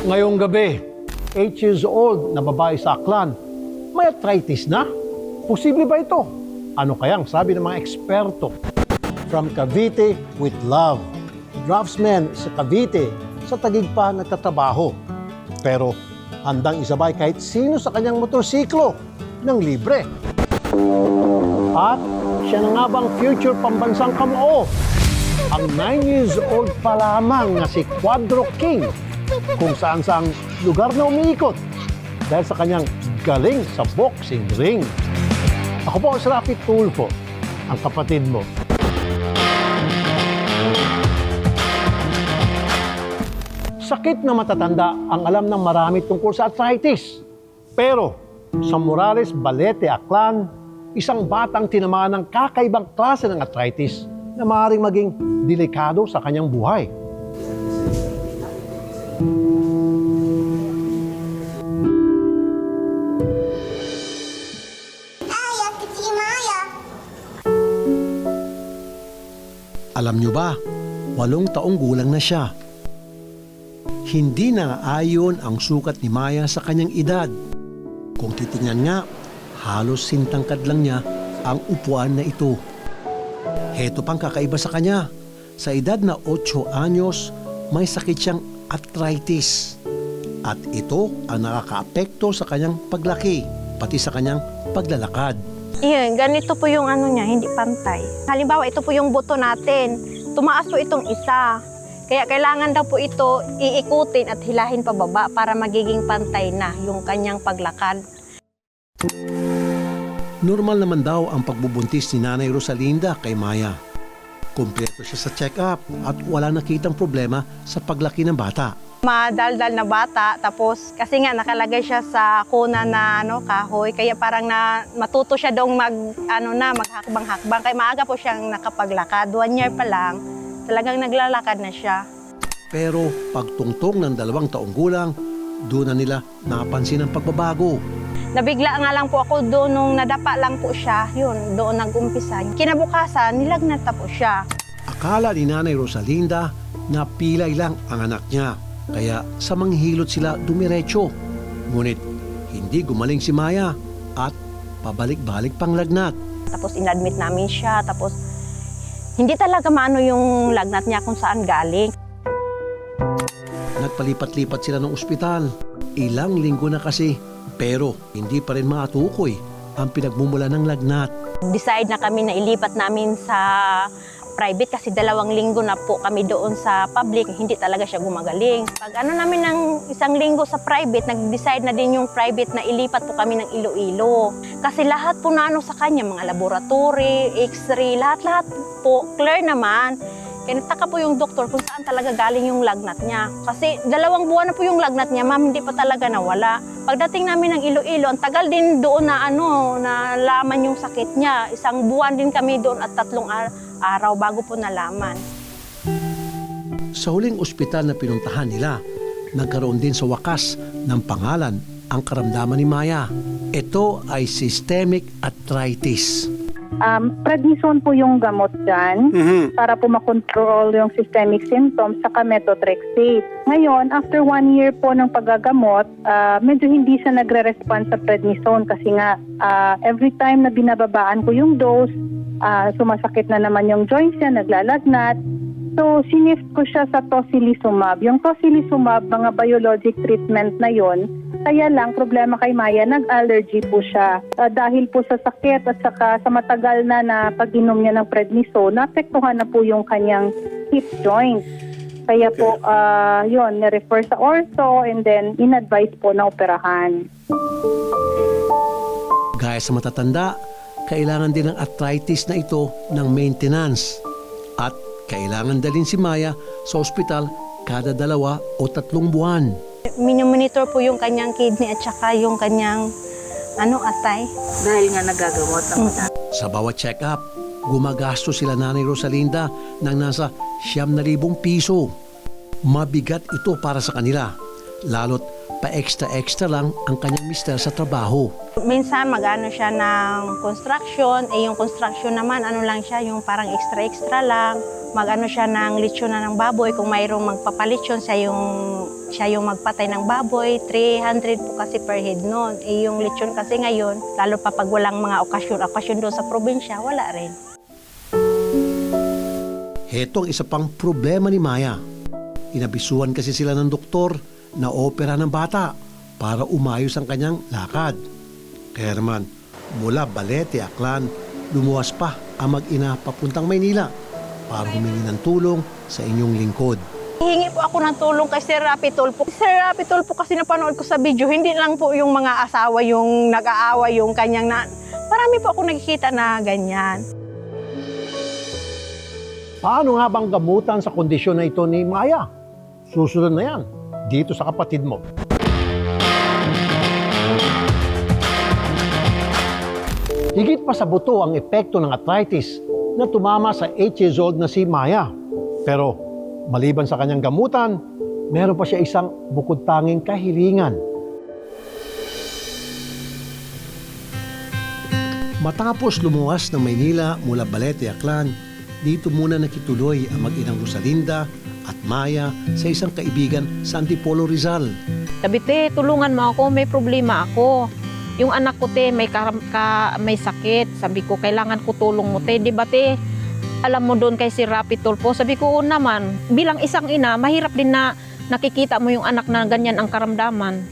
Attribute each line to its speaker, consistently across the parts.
Speaker 1: Ngayong gabi, 8 years old na babae sa Aklan, may arthritis na? Posible ba ito? Ano kayang sabi ng mga eksperto? From Cavite with Love. Draftsman sa Cavite, sa Taguig pa nagtatrabaho. Pero handang isabay kahit sino sa kanyang motorsiklo ng libre. At siya na nga bang future pambansang kamuo? Ang 9 years old pa lamang na si Quadro King, kung saan-saang lugar na umiikot dahil sa kanyang galing sa boxing ring. Ako po si Rafi Tulfo, ang kapatid mo. Sakit na matatanda ang alam ng marami tungkol sa arthritis. Pero sa Morales, Balete, Aklan, isang batang tinamaan ng kakaibang klase ng arthritis na maaaring maging delikado sa kanyang buhay. Alam nyo ba, 8 taong gulang na siya. Hindi na ayon ang sukat ni Maya sa kanyang edad. Kung titingnan nga, halos sintangkad lang niya ang upuan na ito. Heto pang kakaiba sa kanya. Sa edad na 8 anyos, may sakit siyang arthritis. At ito ang nakakaapekto sa kanyang paglaki, pati sa kanyang paglalakad.
Speaker 2: Iyon, ganito po yung ano niya, hindi pantay. Halimbawa, ito po yung buto natin. Tumaas po itong isa. Kaya kailangan daw po ito iikutin at hilahin pababa para magiging pantay na yung kanyang paglakad.
Speaker 1: Normal naman daw ang pagbubuntis ni Nanay Rosalinda kay Maya. Kumpleto siya sa check-up at wala nakitang problema sa paglaki ng bata.
Speaker 2: Madaldal na bata, tapos kasi nga nakalagay siya sa kuna na kahoy, kaya parang matuto siya doong maghakbang-hakbang. Kaya maaga po siyang nakapaglakad. 1 year pa lang, talagang naglalakad na siya.
Speaker 1: Pero pagtungtong ng 2 taong gulang, doon na nila napansin ang pagbabago.
Speaker 2: Nabigla nga lang po ako doon nung nadapa lang po siya. Yun, doon nag-umpisa. Kinabukasan, nilagnat na po siya.
Speaker 1: Akala ni Nanay Rosalinda na pilay lang ang anak niya. Kaya sa manghilot sila dumiretso. Ngunit hindi gumaling si Maya at pabalik-balik pang lagnat.
Speaker 2: Tapos inadmit namin siya. Tapos hindi talaga maano yung lagnat niya kung saan galing.
Speaker 1: Nagpalipat-lipat sila ng ospital. Ilang linggo na kasi. Pero hindi pa rin matukoy ang pinagmumula ng lagnat.
Speaker 2: Decide na kami na ilipat namin sa private kasi 2 linggo na po kami doon sa public. Hindi talaga siya gumagaling. Pag namin ng 1 linggo sa private, nag-decide na din yung private na ilipat po kami ng Iloilo. Kasi lahat po na sa kanya, mga laboratory, x-ray, lahat-lahat po, clear naman. Kaya nagtaka po yung doktor kung saan talaga galing yung lagnat niya. Kasi 2 buwan na po yung lagnat niya, ma'am, hindi pa talaga nawala. Pagdating namin ng Iloilo, ang tagal din doon na nalaman yung sakit niya. 1 buwan din kami doon at 3 araw bago po nalaman.
Speaker 1: Sa huling ospital na pinuntahan nila, nagkaroon din sa wakas ng pangalan ang karamdaman ni Maya. Ito ay systemic arthritis.
Speaker 3: Prednisone po yung gamot dyan para po makontrol yung systemic symptoms saka methotrexate. Ngayon, after 1 year po ng paggagamot, medyo hindi siya nagre-respond sa prednisone kasi nga every time na binababaan ko yung dose, sumasakit na naman yung joints niya, naglalagnat. So, sinift ko siya sa tocilizumab. Yung tocilizumab, mga biologic treatment na yon. Kaya lang, problema kay Maya, nag-allergy po siya. Dahil po sa sakit at saka sa matagal na pag-inom niya ng prednisone, naapektuhan na po yung kanyang hip joint. Kaya po, yun, na-refer sa ortho and then in-advise po na operahan.
Speaker 1: Gaya sa matatanda, kailangan din ng arthritis na ito ng maintenance. At kailangan dalhin si Maya sa ospital kada 2 o 3 buwan.
Speaker 2: Minomonitor po yung kanyang kidney at saka yung kanyang atay.
Speaker 4: Dahil nga nagagamot naman.
Speaker 1: Sa bawat check-up, gumagastos sila Nanay Rosalinda ng nasa 9,000 piso. Mabigat ito para sa kanila, lalo't pa-extra-extra lang ang kanyang mister sa trabaho.
Speaker 2: Minsan mag-ano siya ng construction, yung construction naman lang siya, yung parang extra-extra lang. Mag-ano siya ng lechon na ng baboy, kung mayroong magpapalechon siya siya yung magpatay ng baboy, 300 po kasi per head noon. Eh yung lechon kasi ngayon, lalo pa pag walang mga okasyon doon sa probinsya, wala rin.
Speaker 1: Heto ang isa pang problema ni Maya. Inabisuhan kasi sila ng doktor na opera ng bata para umayos ang kanyang lakad. Kaya naman, mula Balete, Aklan, lumuwas pa ang mag-ina papuntang Maynila para humingi ng tulong sa inyong lingkod.
Speaker 2: Hingi po ako ng tulong kay Sir Rapi Tulfo. Sir Rapi Tulfo kasi napanood ko sa video, hindi lang po yung mga asawa yung nag-aawa yung kanyang na... Marami po ako nakikita na ganyan.
Speaker 1: Paano nga bang gamutan sa kondisyon na ito ni Maya? Susunod na yan, dito sa kapatid mo. Higit pa sa buto ang epekto ng arthritis na tumama sa 8 years old na si Maya. Pero maliban sa kanyang gamutan, meron pa siya isang bukod tanging kahilingan. Matapos lumuwas ng Maynila mula Balete, Aklan, dito muna nakituloy ang mag-inang Rosalinda at Maya sa isang kaibigan sa Antipolo, Rizal.
Speaker 5: Sabi, te, tulungan mo ako, may problema ako. Yung anak ko, te, may sakit. Sabi ko, kailangan ko tulong mo, te. Di ba, te? Alam mo doon kay si Rapi Tulfo. Sabi ko, oo naman. Bilang isang ina, mahirap din na nakikita mo yung anak na ganyan ang karamdaman.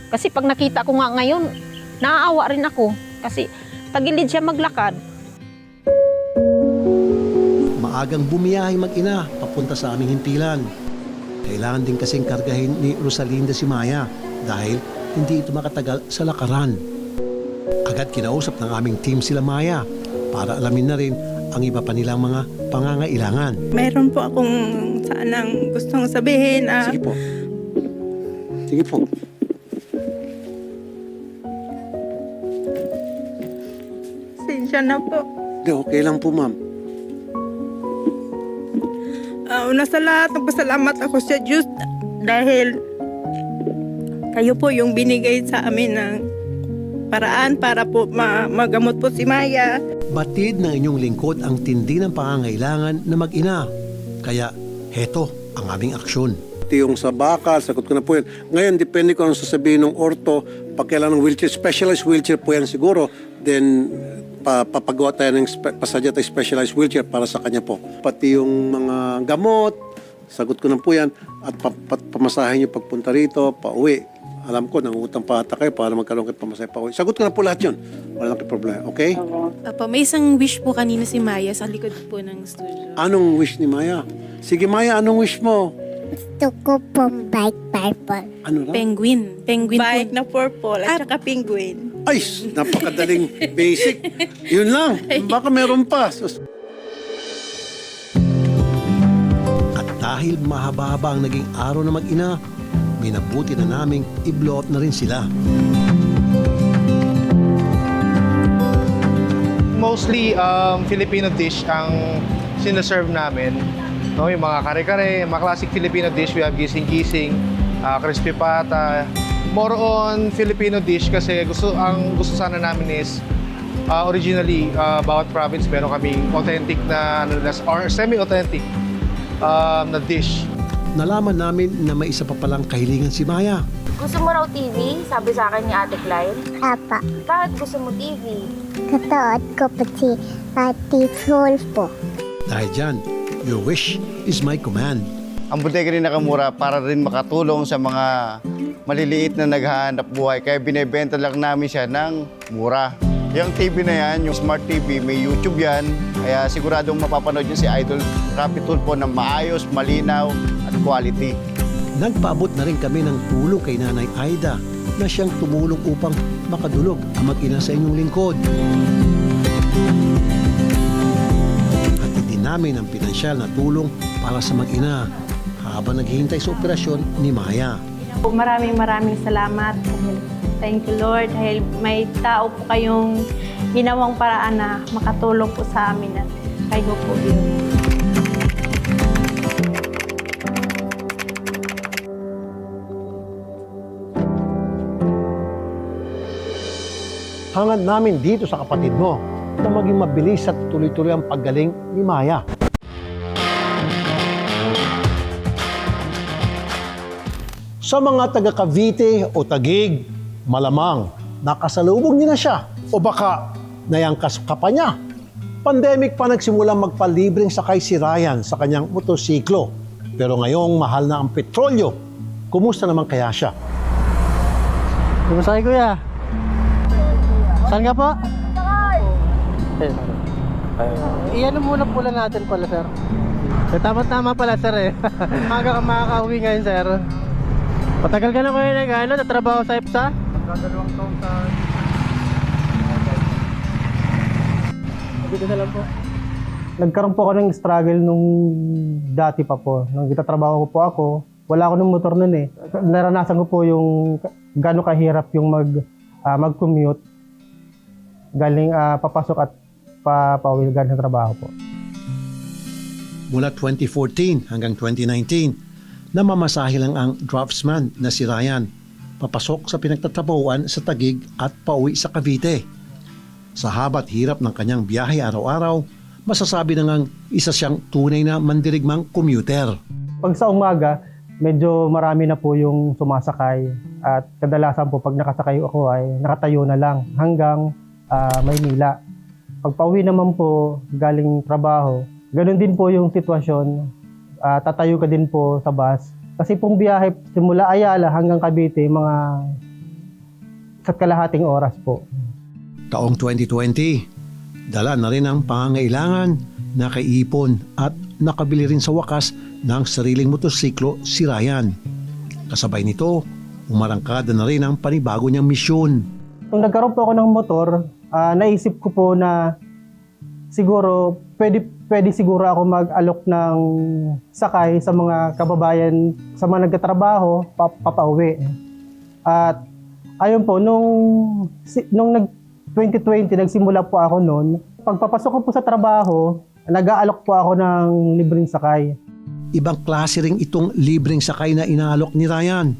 Speaker 5: Kasi pag nakita ko nga ngayon, naaawa rin ako. Kasi tagilid siya maglakad.
Speaker 1: Maagang bumiyahe mag-ina papunta sa aming himpilan. Kailangan din kasing kargahin ni Rosalinda si Maya dahil hindi ito makatagal sa lakaran. Agad kinausap ng aming team sila Maya para alamin na rin ang iba pa nilang mga pangangailangan.
Speaker 6: Mayroon po akong sanang gustong sabihin.
Speaker 1: Sige po. Sige po.
Speaker 6: Pasensya na po.
Speaker 1: Hindi, okay lang po, ma'am.
Speaker 6: Una sa lahat, nagpasalamat ako sa Diyos dahil kayo po yung binigay sa amin ng paraan para po magamot po si Maya.
Speaker 1: Batid ng inyong lingkod ang tindi ng pangangailangan na mag-ina. Kaya heto ang aming aksyon. Yung sa bakal, sagot ko na po yan. Ngayon, depende ko ang sasabihin ng orto, pag kailangan ng wheelchair, specialized wheelchair po yan siguro, then papagawa tayo ng pasadya tayo specialized wheelchair para sa kanya po. Pati yung mga gamot, sagot ko na po yan, at pamasahin niyo pagpunta rito, pauwi. Alam ko, nangutang pa ata kayo para magkaroon kayo pamasahe pauwi. Sagot ko na po lahat yun. Wala nang problema, okay?
Speaker 7: Opo, may isang wish po kanina si Maya sa likod po ng studio.
Speaker 1: Anong wish ni Maya? Sige Maya, anong wish mo?
Speaker 8: Gusto ko pong bike purple.
Speaker 1: Ano na?
Speaker 7: Penguin. Penguin
Speaker 6: Bike
Speaker 7: po.
Speaker 6: na purple at saka penguin.
Speaker 1: Ay, napakadaling basic. Yun lang. Baka meron pa. At dahil mahaba-haba ang naging araw na mag-ina, minabuti na naming i-blow up na rin sila.
Speaker 9: Mostly Filipino dish ang sinaserve namin. No, yung mga kare-kare, mga classic Filipino dish, we have gising-gising, crispy pata. More on Filipino dish kasi gusto sana namin is originally bawat province meron kaming authentic na or semi-authentic na dish.
Speaker 1: Nalaman namin na may isa pa palang kahilingan si Maya.
Speaker 4: Gusto mo raw TV? Sabi sa akin ni Ate Clyde.
Speaker 8: Apa,
Speaker 4: Bakit gusto mo TV?
Speaker 8: katood ko pa si Ate Tulfo.
Speaker 1: Dahil dyan, your wish is my command.
Speaker 10: Ang Bodega ni Nakamura para rin makatulong sa mga maliliit na naghahanap buhay. Kaya binebenta lang namin siya ng mura. Yung TV na yan, yung Smart TV, may YouTube yan. Kaya siguradong mapapanood nyo si Idol Rapi Tulfo ng maayos, malinaw at quality.
Speaker 1: Nagpaabot na rin kami ng tulong kay Nanay Aida na siyang tumulong upang makadulog ang mag-ina sa inyong lingkod. At hindi namin ang pinansyal na tulong para sa mag-ina habang naghihintay sa operasyon ni Maya.
Speaker 2: Maraming salamat. Thank you, Lord, dahil may tao po kayong ginawang paraan na makatulong po sa amin at kayo po yun.
Speaker 1: Hangad namin dito sa kapatid mo na maging mabilis at tuloy-tuloy ang paggaling ni Maya. Sa mga taga Cavite o Taguig, malamang nakasalubong niyo na siya o baka nayangkas ka pa niya. Pandemic pa nagsimulang magpalibreng sakay si Ryan sa kanyang motosiklo. Pero ngayong mahal na ang petrolyo, kumusta naman kaya siya?
Speaker 11: Kumusta kayo, kuya? Saan ka po? Iyan muna pula natin pala, sir. Tama-tama pala, sir eh. Maga ka makakauwi ngayon, sir. Patagal ka na kayo nagtrabaho sa EPSA?
Speaker 9: Magdadalawang taon sa...
Speaker 11: Dito na lang po.
Speaker 12: Nagkaroon po ako ng struggle nung dati pa po. Nung trabaho ko po ako, wala ako ng motor nun eh. Naranasan ko po yung gano'ng kahirap yung mag-commute galing papasok at pauwi galing sa trabaho po.
Speaker 1: Mula 2014 hanggang 2019, namamasahe lang ang draftsman na si Ryan papasok sa pinagtatrabahuan sa Taguig at pauwi sa Cavite. Sa haba't hirap ng kanyang biyahe araw-araw, masasabi na ngang isa siyang tunay na mandirigmang commuter.
Speaker 12: Pag sa umaga, medyo marami na po yung sumasakay at kadalasan po pag nakasakay ako ay nakatayo na lang hanggang Maynila. Pag pauwi naman po galing trabaho, ganun din po yung sitwasyon. Tatayo ka din po sa bus. Kasi pong biyahe simula Ayala hanggang Cavite, mga sa kalahating oras po.
Speaker 1: Taong 2020, dala na rin ang pangangailangan, nakaipon at nakabili rin sa wakas ng sariling motosiklo si Ryan. Kasabay nito, umarangkada na rin ang panibago niyang misyon.
Speaker 12: Nung nagkaroon po ako ng motor, naisip ko po na siguro pwede siguro ako mag-alok ng sakay sa mga kababayan, sa mga nagtatrabaho, papauwi. At ayun po, nung 2020, nagsimula po ako noon. Pagpapasok ko po sa trabaho, nag-aalok po ako ng libreng sakay.
Speaker 1: Ibang klase rin itong libreng sakay na inaalok ni Ryan.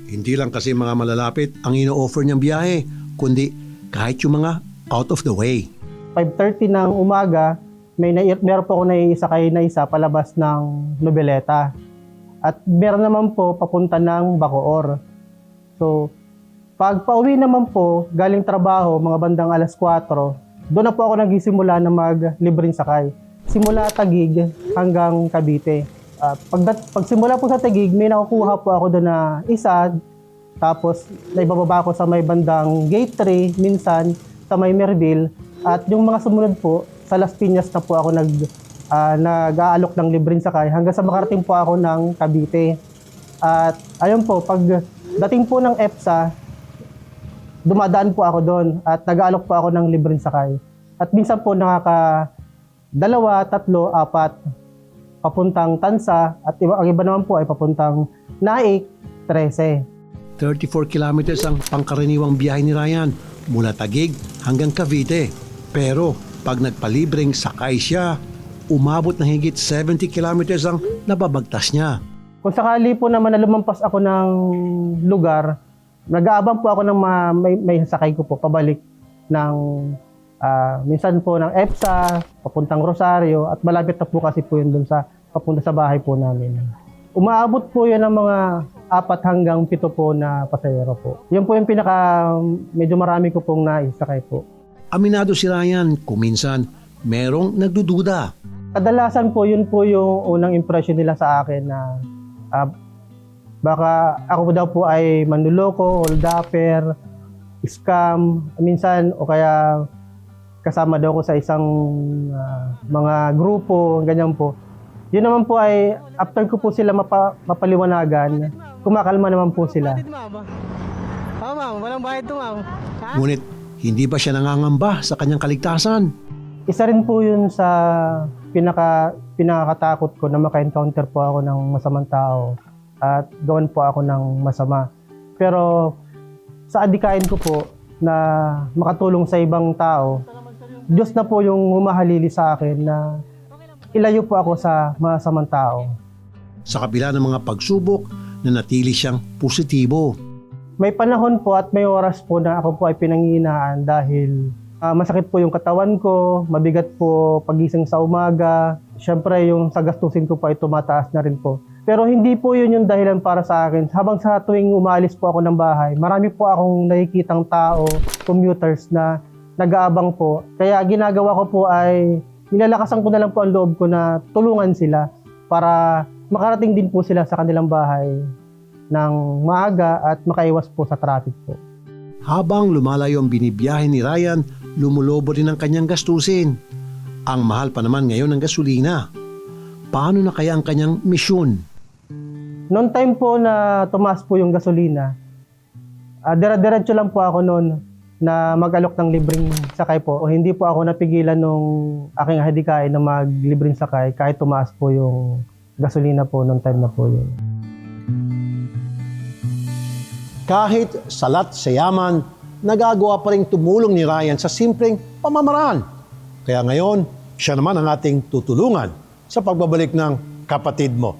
Speaker 1: Hindi lang kasi mga malalapit ang ino-offer niyang biyahe, kundi kahit yung mga out of the way.
Speaker 12: 5:30 ng umaga, meron po ako naiisakay na isa palabas ng Nobeleta. At meron naman po papunta ng Bacoor. So, pag pauwi naman po, galing trabaho, mga bandang 4:00, doon na po ako nagsisimula na mag-libreng sakay. Simula Taguig hanggang Cavite. Pag simula po sa Taguig, may nakukuha po ako doon na isa. Tapos, naibababa ko sa may bandang Gate 3, minsan sa may Merville. At yung mga sumunod po, sa Las Piñas na po ako nag-aalok ng libreng sakay hanggang sa makarating po ako ng Cavite. At ayun po, pag dating po ng EPSA, dumadaan po ako doon at nag-aalok po ako ng libreng sakay. At minsan po 2, 3, 4 papuntang Tansa at ang iba naman po ay papuntang Naik, 13.
Speaker 1: 34 kilometers ang pangkaraniwang biyahe ni Ryan mula Taguig hanggang Cavite. Pero pag nagpalibreng sakay siya, umabot na higit 70 kilometers ang nababagtas niya.
Speaker 12: Kung sakali po naman na lumampas ako ng lugar, nag-aabang po ako ng may sakay ko po pabalik ng minsan po ng EPSA, papuntang Rosario at malapit na po kasi po yun doon papunta sa bahay po namin. Umaabot po yun ng mga 4 hanggang 7 po na pasahero po. Yun po yung medyo marami ko pong naisakay po.
Speaker 1: Aminado si Ryan kung minsan merong nagdududa.
Speaker 12: Kadalasan po yun po yung unang impression nila sa akin na baka ako daw po ay manluloko, holdapper, scam, minsan o kaya kasama daw ko sa isang mga grupo, ganyan po. Yun naman po ay after ko po sila mapaliwanagan, kumakalma naman po sila.
Speaker 11: Ma'am, walang bayad to, ma'am.
Speaker 1: Ngunit hindi ba siya nangangamba sa kanyang kaligtasan?
Speaker 12: Isa rin po yun sa pinakatakot ko na maka-encounter po ako ng masamang tao at gawan po ako ng masama. Pero sa adikain ko po na makatulong sa ibang tao, Diyos na po yung humahalili sa akin na ilayo po ako sa masamang tao.
Speaker 1: Sa kabila ng mga pagsubok, nanatili siyang positibo.
Speaker 12: May panahon po at may oras po na ako po ay pinanghihinaan dahil masakit po yung katawan ko, mabigat po pagising sa umaga. Siyempre yung sa gastusin ko po ay tumataas na rin po. Pero hindi po yun yung dahilan para sa akin. Habang sa tuwing umalis po ako ng bahay, marami po akong nakikitang tao, commuters na nag-aabang po. Kaya ginagawa ko po ay nilalakasan ko na lang po ang loob ko na tulungan sila para makarating din po sila sa kanilang bahay ng maaga at makaiwas po sa traffic po.
Speaker 1: Habang lumalayo ang binibiyahe ni Ryan, lumulobo din ang kanyang gastusin. Ang mahal pa naman ngayon ng gasolina. Paano na kaya ang kanyang misyon?
Speaker 12: Noong time po na tumaas po yung gasolina, dire-diretso lang po ako noon na mag-alok ng libreng sakay po. O hindi po ako napigilan nung aking hadikain na mag-libreng sakay kahit tumaas po yung gasolina po noong time na po yun.
Speaker 1: Kahit salat sa yaman, nagagawa pa rin tumulong ni Ryan sa simpleng pamamaraan. Kaya ngayon, siya naman ang ating tutulungan sa pagbabalik ng kapatid mo.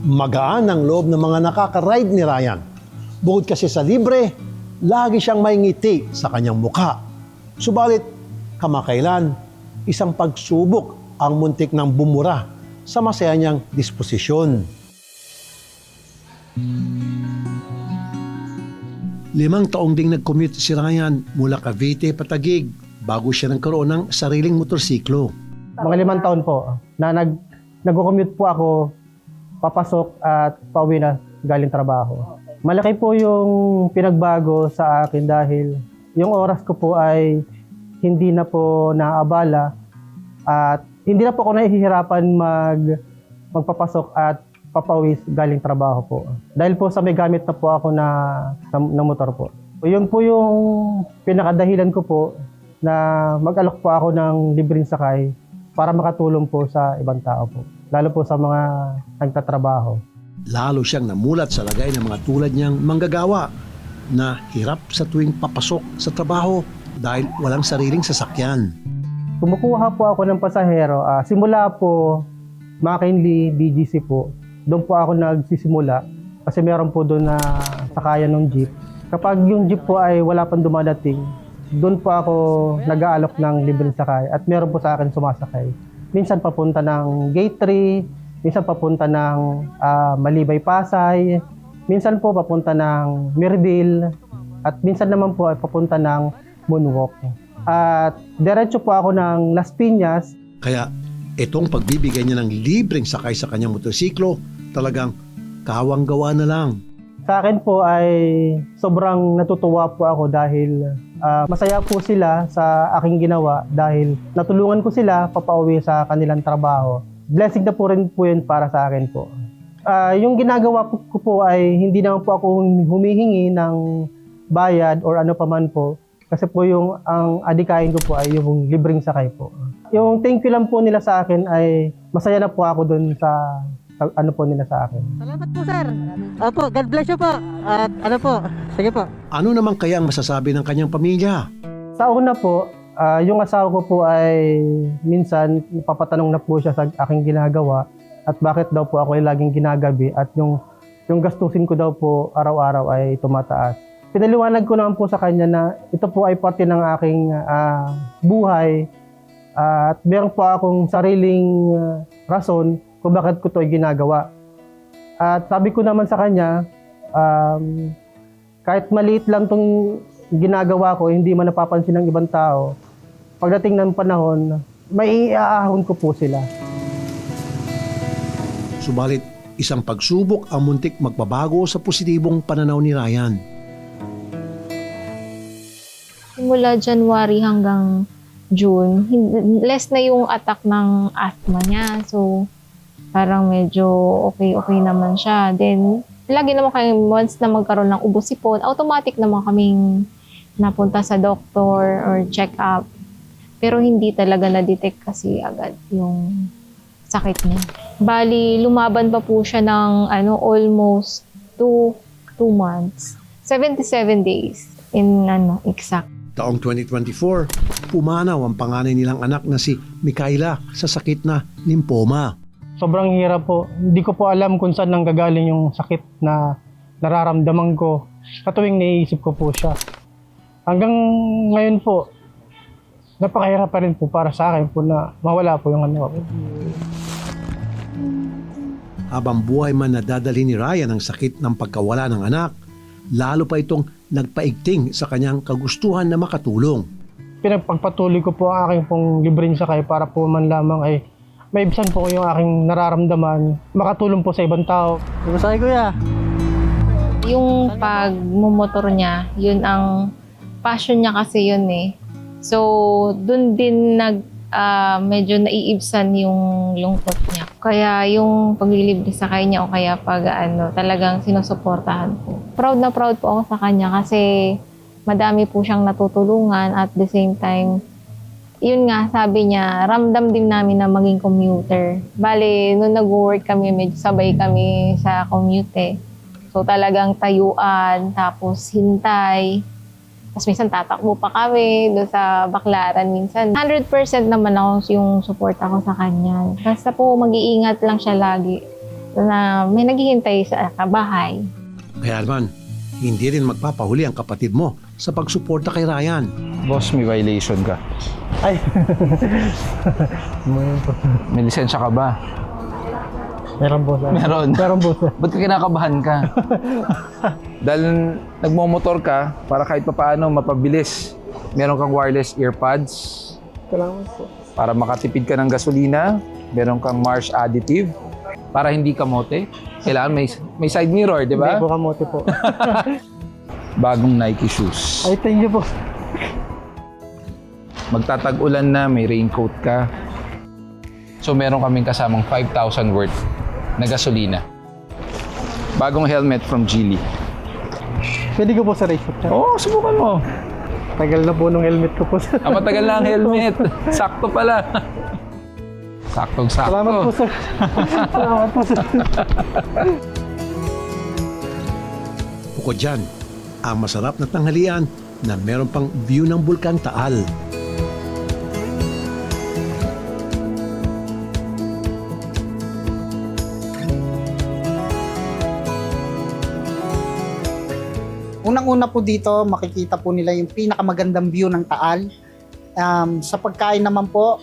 Speaker 1: Magaan ang loob ng mga nakaka-ride ni Ryan. Bukod kasi sa libre, lagi siyang may ngiti sa kanyang mukha. Subalit, kamakailan, isang pagsubok ang muntik ng bumura sa masaya niyang disposisyon. 5 taong ding nag-commute si Ryan mula Cavite Patagig bago siya nagkaroon ng sariling motorsiklo.
Speaker 12: Mga 5 taon po na nag-commute po ako papasok at pauwi na galing trabaho. Malaki po yung pinagbago sa akin dahil yung oras ko po ay hindi na po naabala at hindi na po ako nahihirapan magpapasok at papauwi galing trabaho po. Dahil po sa may gamit na po ako na motor po. Yun po yung pinakadahilan ko po na mag-alok po ako ng libreng sakay para makatulong po sa ibang tao po. Lalo po sa mga nagtatrabaho.
Speaker 1: Lalo siyang namulat sa lagay ng mga tulad niyang manggagawa na hirap sa tuwing papasok sa trabaho dahil walang sariling sasakyan.
Speaker 12: Kumukuha po ako ng pasahero. Simula po McKinley, BGC po. Doon po ako nagsisimula kasi meron po doon na sakayan ng jeep. Kapag yung jeep po ay wala pang dumadating, doon po ako nag-aalok ng libreng sakay at meron po sa akin sumasakay. Minsan papunta ng Gate 3, minsan papunta ng Malibay, Pasay, minsan po papunta ng Mirdil, at minsan naman po ay papunta ng Moonwalk. At diretso po ako ng Las Piñas.
Speaker 1: Kaya itong pagbibigay niya ng libreng sakay sa kanyang motorsiklo, talagang kawang-gawa na lang.
Speaker 12: Sa akin po ay sobrang natutuwa po ako dahil masaya po sila sa aking ginawa dahil natulungan ko sila papauwi sa kanilang trabaho. Blessing na po rin po yun para sa akin po. Yung ginagawa ko po ay hindi naman po ako humihingi ng bayad or ano pa man po. Kasi po yung ang adikain ko po ay yung libreng sakay po. Yung thank you lang po nila sa akin ay masaya na po ako dun sa ano po nila sa akin.
Speaker 11: Salamat po, sir. Opo, God bless you po. At ano po, sige po.
Speaker 1: Ano naman kaya ang masasabi ng kanyang pamilya?
Speaker 12: Sa una po, yung asawa ko po ay minsan papatanong na po siya sa aking ginagawa at bakit daw po ako ay laging ginagabi at yung gastusin ko daw po araw-araw ay tumataas. Pinaliwanag ko naman po sa kanya na ito po ay parte ng aking buhay at meron po akong sariling rason kung bakit ko ito ay ginagawa. At sabi ko naman sa kanya, kahit maliit lang itong ginagawa ko, hindi man napapansin ng ibang tao, pagdating ng panahon, may iaahon ko po sila.
Speaker 1: Subalit, isang pagsubok ang muntik magbabago sa positibong pananaw ni Ryan.
Speaker 13: Simula January hanggang June, less na yung attack ng asthma niya. So, parang medyo okay naman siya. Then, lagi naman kami once na magkaroon ng ubo-sipon, automatic naman kaming napunta sa doktor or check-up. Pero hindi talaga na-detect kasi agad yung sakit niya. Bali, lumaban pa po siya ng almost 2 months. 77 days in exact.
Speaker 1: Taong 2024, pumanaw ang panganay nilang anak na si Mikaela sa sakit na lymphoma.
Speaker 12: Sobrang hirap po. Hindi ko po alam kung saan nanggagaling yung sakit na nararamdaman ko. Katuwing naiisip ko po siya. Hanggang ngayon po, napakahirap pa rin po para sa akin po na mawala po yung ano ko.
Speaker 1: Habang buhay man nadadali ni Ryan ang sakit ng pagkawala ng anak, lalo pa itong nagpaigting sa kanyang kagustuhan na makatulong.
Speaker 12: Pinagpagpatuloy ko po ang aking pong libreng sakay para po man lamang ay maibsan po yung aking nararamdaman, makatulong po sa ibang tao. Masakay kuya.
Speaker 13: Yung pagmumotor niya, yun ang passion niya kasi yun eh. So, dun din medyo naiibsan yung lungkot niya. Kaya yung paglilibre sa kanya o kaya pag talagang sinusuportahan ko. Proud na proud po ako sa kanya kasi madami po siyang natutulungan at the same time, yun nga, sabi niya, ramdam din namin na maging commuter. Bale, nung nag-work kami, medyo sabay kami sa commute eh. So talagang tayuan, tapos hintay. Tapos minsan tatakbo pa kami doon sa Baklaran minsan. 100% naman ako yung support ako sa kanya. Basta po mag-iingat lang siya lagi na may naghihintay sa bahay.
Speaker 1: Kaya naman, hindi rin magpapahuli ang kapatid mo sa pagsuporta kay Ryan.
Speaker 14: Boss, may violation ka.
Speaker 12: Ay.
Speaker 14: May lisensya ka ba?
Speaker 12: Meron po sir.
Speaker 14: Meron.
Speaker 12: Meron po sir.
Speaker 14: Ba't ka kinakabahan ka? Dahil nagmomotor ka, para kahit papaano mapabilis. Meron kang wireless earpods.
Speaker 12: Salamat po.
Speaker 14: Para makatipid ka ng gasolina. Meron kang marsh additive. Para hindi kamote. Kailangan may side mirror, di ba?
Speaker 12: Hindi po kamote po.
Speaker 14: Bagong Nike shoes.
Speaker 12: Ay, thank you po.
Speaker 14: Magtatag-ulan na, may raincoat ka. So meron kaming kasamang 5,000 worth na gasolina. Bagong helmet from Geely.
Speaker 12: Pwede ko po sa race.
Speaker 14: Oo, subukan mo.
Speaker 12: Tagal na po nung helmet ko po sir.
Speaker 14: Matagal na ang helmet. Sakto pala. Saktong-sakto.
Speaker 12: Salamat po sir. Salamat po sir.
Speaker 1: Bukod dyan, ang masarap na tanghalian na meron pang view ng Bulkang Taal.
Speaker 15: Unang-una po dito, makikita po nila yung pinakamagandang view ng Taal. Sa pagkain naman po,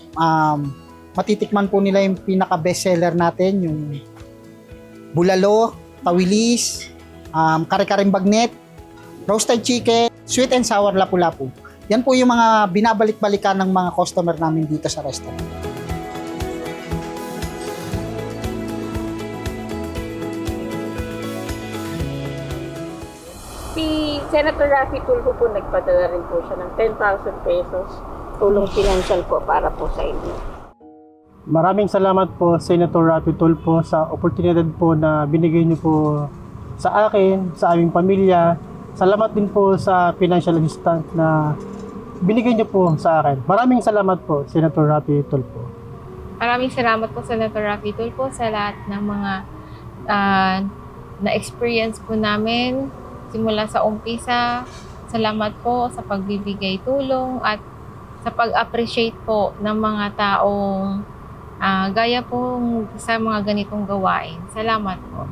Speaker 15: matitikman po nila yung pinaka-bestseller natin, yung bulalo, tawilis, kare-kareng bagnet, roasted chicken, sweet and sour lapu-lapu. Yan po yung mga binabalik-balikan ng mga customer namin dito sa restaurant.
Speaker 6: Si Senator Raffy Tulfo po nagpadala rin po siya ng 10,000 pesos tulong financial po para po sa inyo.
Speaker 12: Maraming salamat po Senator Raffy Tulfo sa oportunidad po na binigay niyo po sa akin, sa aming pamilya. Salamat din po sa financial assistance na binigay niyo po sa akin. Maraming salamat po Senator Raffy Tulfo.
Speaker 13: Maraming salamat po Senator Raffy Tulfo sa lahat ng mga na-experience po namin simula sa umpisa. Salamat po sa pagbibigay tulong at sa pag-appreciate po ng mga taong gaya po sa mga ganitong gawain. Salamat po.